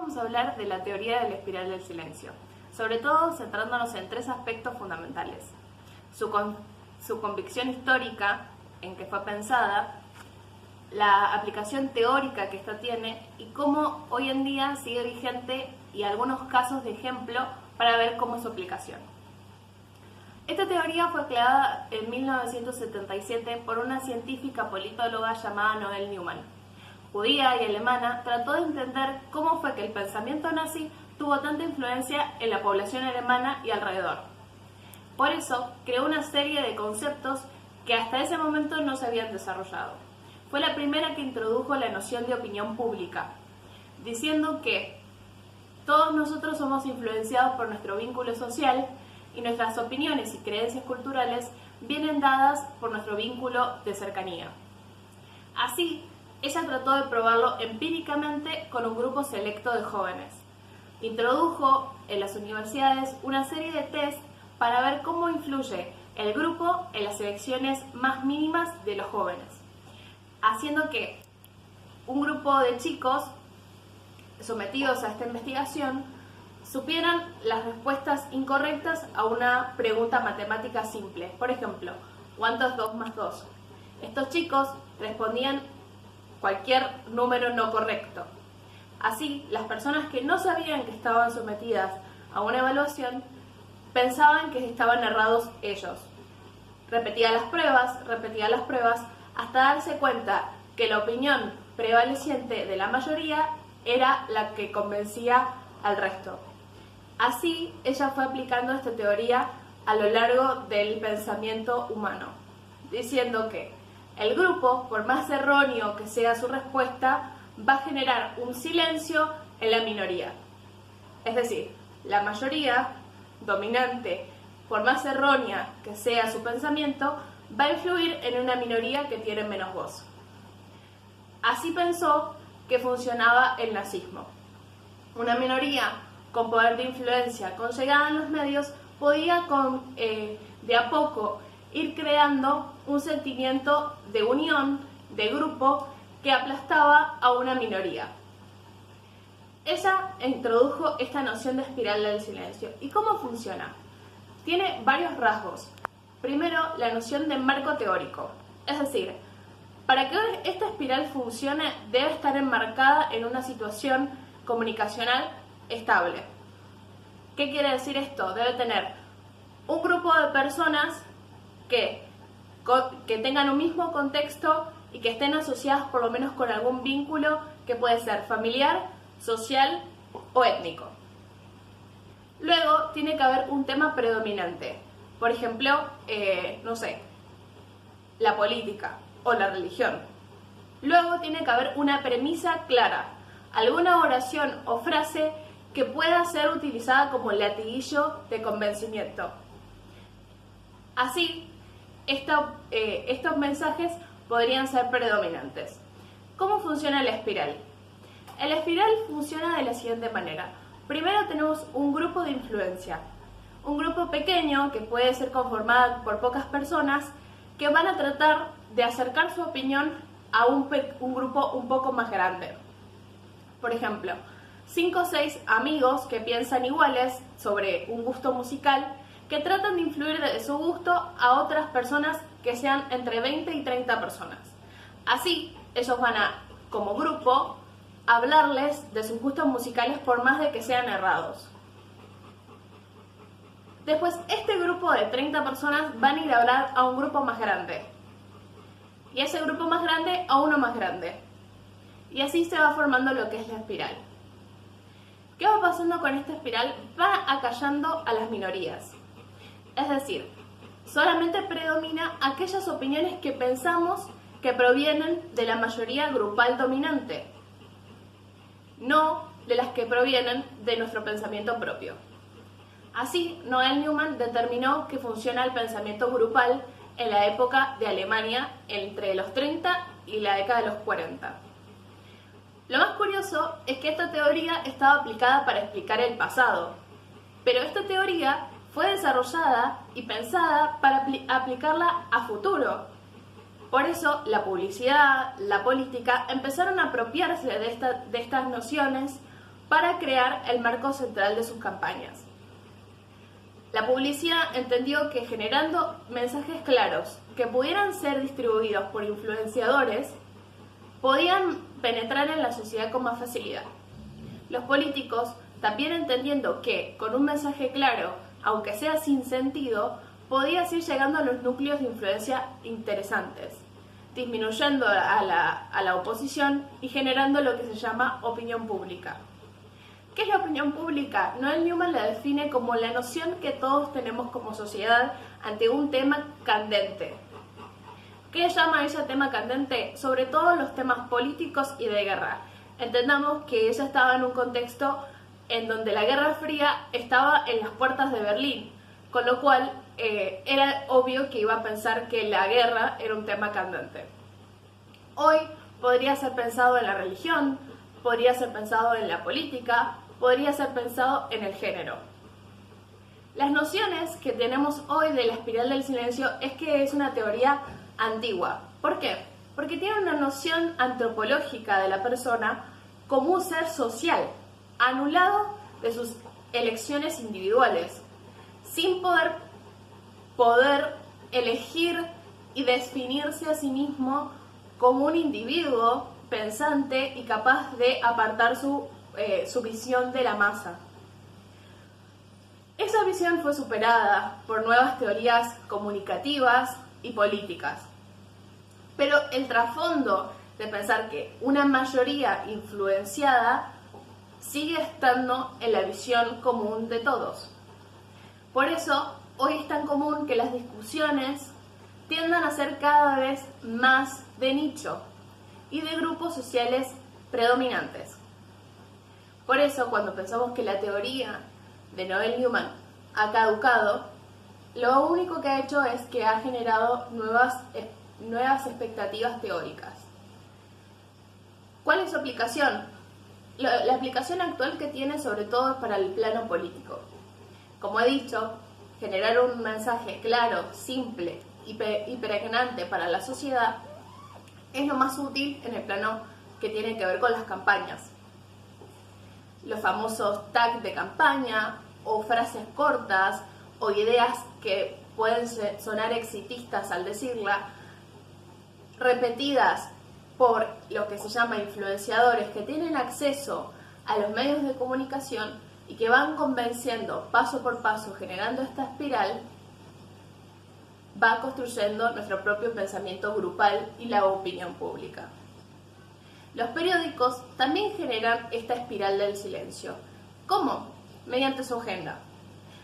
vamos a hablar de la teoría de la espiral del silencio, sobre todo centrándonos en tres aspectos fundamentales: su convicción histórica, en que fue pensada, la aplicación teórica que esta tiene y cómo hoy en día sigue vigente, y algunos casos de ejemplo para ver cómo es su aplicación. Esta teoría fue creada en 1977 por una científica politóloga llamada Noel Newman. Judía y alemana, trató de entender cómo fue que el pensamiento nazi tuvo tanta influencia en la población alemana y alrededor. Por eso, creó una serie de conceptos que hasta ese momento no se habían desarrollado. Fue la primera que introdujo la noción de opinión pública, diciendo que todos nosotros somos influenciados por nuestro vínculo social y nuestras opiniones y creencias culturales vienen dadas por nuestro vínculo de cercanía. Así, ella trató de probarlo empíricamente con un grupo selecto de jóvenes. Introdujo en las universidades una serie de test para ver cómo influye el grupo en las elecciones más mínimas de los jóvenes, haciendo que un grupo de chicos sometidos a esta investigación supieran las respuestas incorrectas a una pregunta matemática simple. Por ejemplo, ¿cuánto es 2 más 2? Estos chicos respondían cualquier número no correcto. Así, las personas que no sabían que estaban sometidas a una evaluación pensaban que estaban errados ellos. Repetía las pruebas, hasta darse cuenta que la opinión prevaleciente de la mayoría era la que convencía al resto. Así, ella fue aplicando esta teoría a lo largo del pensamiento humano, diciendo que el grupo, por más erróneo que sea su respuesta, va a generar un silencio en la minoría. Es decir, la mayoría dominante, por más errónea que sea su pensamiento, va a influir en una minoría que tiene menos voz. Así pensó que funcionaba el nazismo. Una minoría con poder de influencia, con llegada en los medios, podía de a poco ir creando un sentimiento de unión, de grupo, que aplastaba a una minoría. Ella introdujo esta noción de espiral del silencio. ¿Y cómo funciona? Tiene varios rasgos. Primero, la noción de marco teórico. Es decir, para que esta espiral funcione, debe estar enmarcada en una situación comunicacional estable. ¿Qué quiere decir esto? Debe tener un grupo de personas que tengan un mismo contexto y que estén asociadas por lo menos con algún vínculo que puede ser familiar, social o étnico. Luego tiene que haber un tema predominante. Por ejemplo, la política o la religión. Luego tiene que haber una premisa clara, alguna oración o frase que pueda ser utilizada como latiguillo de convencimiento. Así, estos mensajes podrían ser predominantes. ¿Cómo funciona la espiral? La espiral funciona de la siguiente manera. Primero tenemos un grupo de influencia, un grupo pequeño que puede ser conformado por pocas personas que van a tratar de acercar su opinión a un grupo un poco más grande. Por ejemplo, 5 o 6 amigos que piensan iguales sobre un gusto musical, que tratan de influir de su gusto a otras personas que sean entre 20 y 30 personas. Así, ellos van a, como grupo, hablarles de sus gustos musicales por más de que sean errados. Después, este grupo de 30 personas van a ir a hablar a un grupo más grande. Y ese grupo más grande a uno más grande. Y así se va formando lo que es la espiral. ¿Qué va pasando con esta espiral? Va acallando a las minorías. Es decir, solamente predomina aquellas opiniones que pensamos que provienen de la mayoría grupal dominante, no de las que provienen de nuestro pensamiento propio. Así, Noel Newman determinó que funciona el pensamiento grupal en la época de Alemania entre los 30 y la década de los 40. Lo más curioso es que esta teoría estaba aplicada para explicar el pasado, pero esta teoría fue desarrollada y pensada para aplicarla a futuro. Por eso la publicidad, la política empezaron a apropiarse de estas nociones para crear el marco central de sus campañas. La publicidad entendió que generando mensajes claros que pudieran ser distribuidos por influenciadores, podían penetrar en la sociedad con más facilidad. Los políticos, también entendiendo que con un mensaje claro, aunque sea sin sentido, podías ir llegando a los núcleos de influencia interesantes, disminuyendo a la oposición y generando lo que se llama opinión pública. ¿Qué es la opinión pública? Noel Newman la define como la noción que todos tenemos como sociedad ante un tema candente. ¿Qué llama ella tema candente? Sobre todo los temas políticos y de guerra. Entendamos que ella estaba en un contexto en donde la Guerra Fría estaba en las puertas de Berlín, con lo cual era obvio que iba a pensar que la guerra era un tema candente. Hoy podría ser pensado en la religión, podría ser pensado en la política, podría ser pensado en el género. Las nociones que tenemos hoy de la espiral del silencio es que es una teoría antigua. ¿Por qué? Porque tiene una noción antropológica de la persona como un ser social, anulado de sus elecciones individuales, sin poder elegir y definirse a sí mismo como un individuo pensante y capaz de apartar su visión de la masa. Esa visión fue superada por nuevas teorías comunicativas y políticas. Pero el trasfondo de pensar que una mayoría influenciada sigue estando en la visión común de todos. Por eso, hoy es tan común que las discusiones tiendan a ser cada vez más de nicho y de grupos sociales predominantes. Por eso, cuando pensamos que la teoría de Noel Newman ha caducado, lo único que ha hecho es que ha generado nuevas expectativas teóricas. ¿Cuál es su aplicación? La aplicación actual que tiene sobre todo es para el plano político. Como he dicho, generar un mensaje claro, simple y pregnante para la sociedad es lo más útil en el plano que tiene que ver con las campañas. Los famosos tags de campaña o frases cortas o ideas que pueden sonar exitistas al decirla, repetidas por lo que se llama influenciadores que tienen acceso a los medios de comunicación y que van convenciendo paso por paso, generando esta espiral, va construyendo nuestro propio pensamiento grupal y la opinión pública. Los periódicos también generan esta espiral del silencio. ¿Cómo? Mediante su agenda.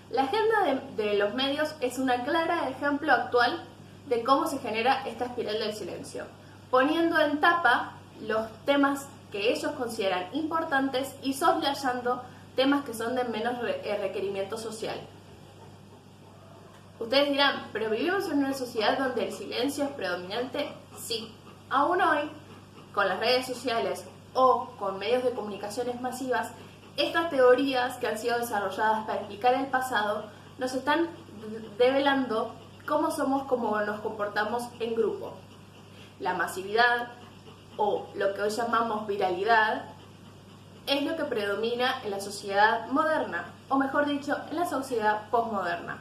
La agenda de los medios es un claro ejemplo actual de cómo se genera esta espiral del silencio, poniendo en tapa los temas que ellos consideran importantes y soslayando temas que son de menos requerimiento social. Ustedes dirán, ¿pero vivimos en una sociedad donde el silencio es predominante? Sí. Aún hoy, con las redes sociales o con medios de comunicaciones masivas, estas teorías que han sido desarrolladas para explicar el pasado nos están develando cómo somos, cómo nos comportamos en grupo. La masividad, o lo que hoy llamamos viralidad, es lo que predomina en la sociedad moderna, o mejor dicho, en la sociedad postmoderna.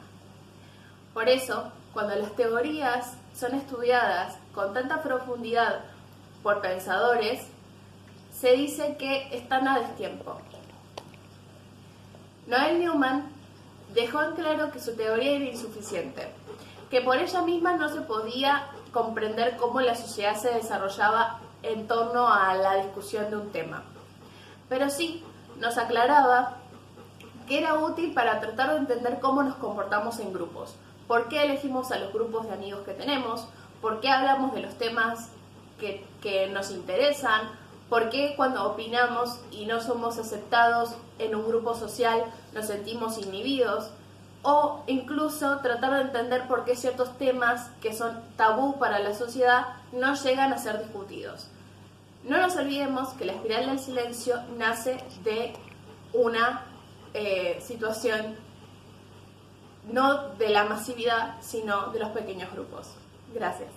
Por eso, cuando las teorías son estudiadas con tanta profundidad por pensadores, se dice que están a destiempo. Noel Newman dejó en claro que su teoría era insuficiente, que por ella misma no se podía comprender cómo la sociedad se desarrollaba en torno a la discusión de un tema. Pero sí nos aclaraba que era útil para tratar de entender cómo nos comportamos en grupos, por qué elegimos a los grupos de amigos que tenemos, por qué hablamos de los temas que nos interesan, por qué cuando opinamos y no somos aceptados en un grupo social nos sentimos inhibidos, o incluso tratar de entender por qué ciertos temas que son tabú para la sociedad no llegan a ser discutidos. No nos olvidemos que la espiral del silencio nace de una situación no de la masividad, sino de los pequeños grupos. Gracias.